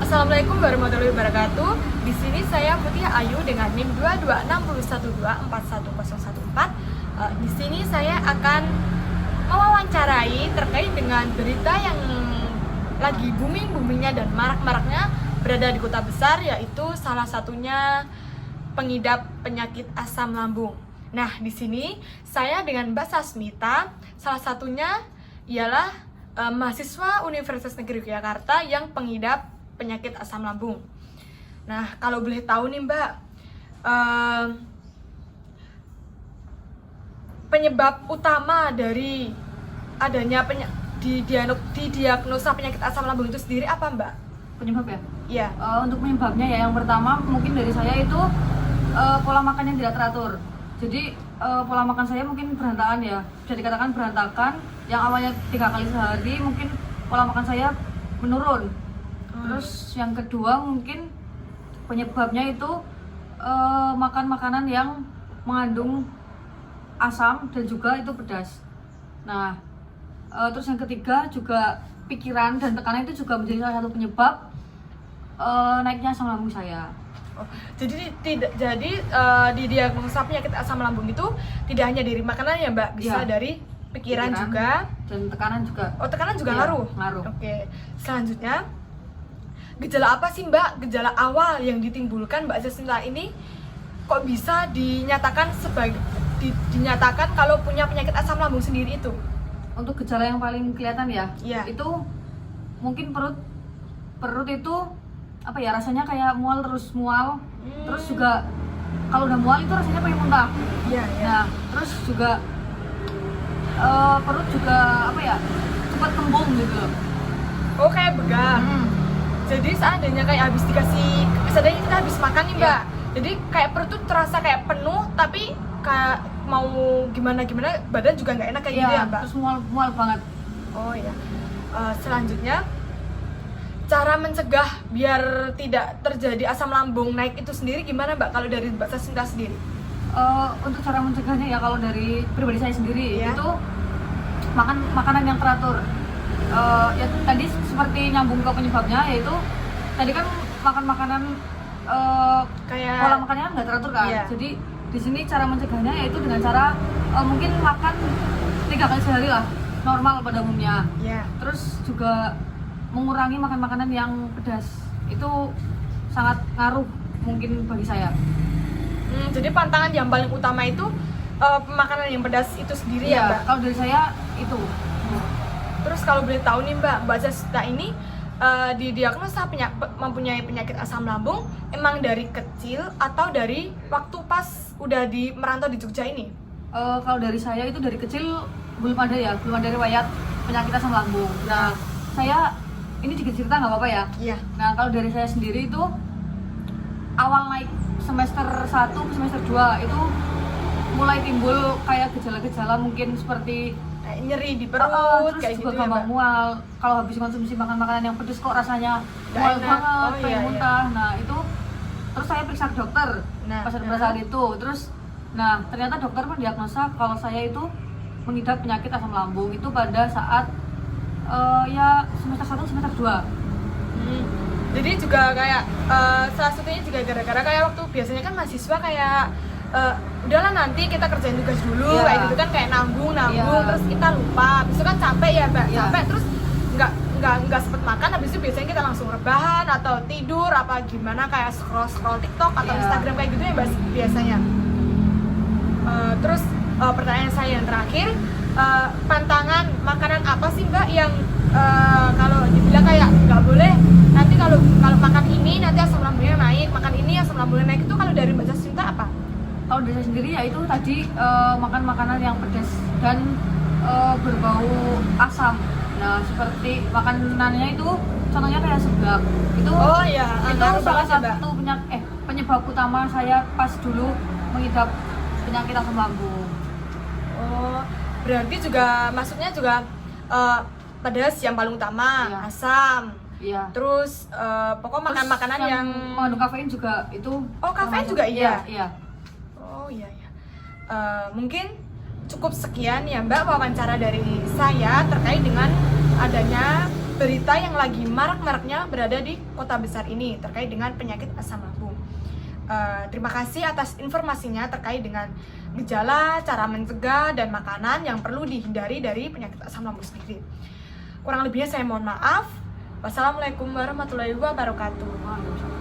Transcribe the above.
Assalamualaikum warahmatullahi wabarakatuh. Di sini saya Mutia Ayu dengan NIM 226124114. Di sini saya akan mewawancarai terkait dengan berita yang lagi booming-boomingnya dan marak-maraknya berada di kota besar, yaitu salah satunya pengidap penyakit asam lambung. Nah, di sini saya dengan Mbak Sasmita, salah satunya ialah mahasiswa Universitas Negeri Yogyakarta yang pengidap penyakit asam lambung. Nah, kalau boleh tahu nih Mbak, penyebab utama dari adanya didiagnosa penyakit asam lambung itu sendiri apa Mbak? Penyebab ya? Iya. Untuk penyebabnya ya, yang pertama mungkin dari saya itu pola makan yang tidak teratur. Jadi pola makan saya mungkin berantakan ya, bisa dikatakan berantakan. Yang awalnya 3 kali sehari, mungkin pola makan saya menurun. Terus yang kedua mungkin penyebabnya itu makan makanan yang mengandung asam dan juga itu pedas. Nah, terus yang ketiga juga pikiran dan tekanan itu juga menjadi salah satu penyebab naiknya asam lambung saya. Jadi didiagnosa penyakit asam lambung itu tidak hanya dari makanan ya Mbak, bisa dari pikiran juga dan tekanan juga. Oh, tekanan juga ngaruh. Oke. Selanjutnya, gejala apa sih Mbak, gejala awal yang ditimbulkan Mbak Sasmita ini kok bisa dinyatakan dinyatakan kalau punya penyakit asam lambung sendiri itu? Untuk gejala yang paling kelihatan ya, itu mungkin perut itu apa ya, rasanya kayak mual terus terus juga kalau udah mual itu rasanya pengen muntah. Nah, terus juga perut juga apa ya, cepat kembung gitu. Oh, kayak begang. Jadi seandainya kayak seandainya kita habis makan nih Mbak, jadi kayak perut tuh terasa kayak penuh, tapi kayak mau gimana badan juga nggak enak kayak gitu ya Mbak? Terus mual banget. Oh iya. Selanjutnya, cara mencegah biar tidak terjadi asam lambung naik itu sendiri gimana Mbak, kalau dari Mbak Sasmita sendiri? Untuk cara mencegahnya ya, kalau dari pribadi saya sendiri itu makan makanan yang teratur. Ya tadi seperti nyambung ke penyebabnya, yaitu tadi kan makan makanan kayak pola makannya nggak teratur kan. Jadi di sini cara mencegahnya yaitu dengan cara mungkin makan 3 kali sehari lah, normal pada umumnya. Terus juga mengurangi makan makanan yang pedas, itu sangat ngaruh mungkin bagi saya. Jadi pantangan yang paling utama itu makanan yang pedas itu sendiri ya Mbak? Kalau dari saya itu. Terus kalau boleh tahu nih Mbak Sasmita ini didiagnosa mempunyai penyakit asam lambung emang dari kecil atau dari waktu pas udah merantau di Jogja ini? Kalau dari saya itu dari kecil belum ada riwayat penyakit asam lambung. Nah, saya ini dikit cerita nggak apa-apa ya? Iya. Nah, kalau dari saya sendiri itu awal naik semester 1 ke semester 2 itu mulai timbul kayak gejala-gejala mungkin seperti nyeri di perut, terus kayak juga gitu gampang mual. Kalau habis konsumsi makan makanan yang pedas kok rasanya mual banget, pengen muntah. Nah, itu terus saya periksa ke dokter pas pada saat itu. Terus ternyata dokter mendiagnosa kalau saya itu mengidap penyakit asam lambung itu pada saat ya semester 1 semester 2. Jadi juga kayak salah satunya juga gara-gara kayak waktu biasanya kan mahasiswa kayak udahlah nanti kita kerjain tugas dulu kayak gitu kan, kayak nanggung terus kita lupa, habis itu kan capek ya Mbak, capek terus nggak sempet makan, habis itu biasanya kita langsung rebahan atau tidur apa gimana, kayak scroll TikTok atau Instagram kayak gitu ya Mbak biasanya. Terus pertanyaan saya yang terakhir, pantangan makanan apa sih Mbak yang kalau dibilang kayak nggak boleh, nanti kalau makan ini nanti asam lambungnya naik, makan ini asam lambungnya naik, itu kalau dari Mbak Sasmita apa? Kalau dari saya sendiri ya itu tadi makan makanan yang pedas dan berbau asam. Nah, seperti makanannya itu contohnya kayak seblak. Itu itu salah satu penyebab utama saya pas dulu mengidap penyakit asam lambung. Oh, berarti juga maksudnya juga pedas yang paling utama, asam. Terus pokok makan makanan yang mengandung kafein juga itu. Oh, kafein juga iya. Oh iya. Mungkin cukup sekian ya Mbak wawancara dari saya terkait dengan adanya berita yang lagi marak-maraknya berada di kota besar ini terkait dengan penyakit asam lambung. Terima kasih atas informasinya terkait dengan gejala, cara mencegah, dan makanan yang perlu dihindari dari penyakit asam lambung sendiri. Kurang lebihnya saya mohon maaf. Wassalamualaikum warahmatullahi wabarakatuh.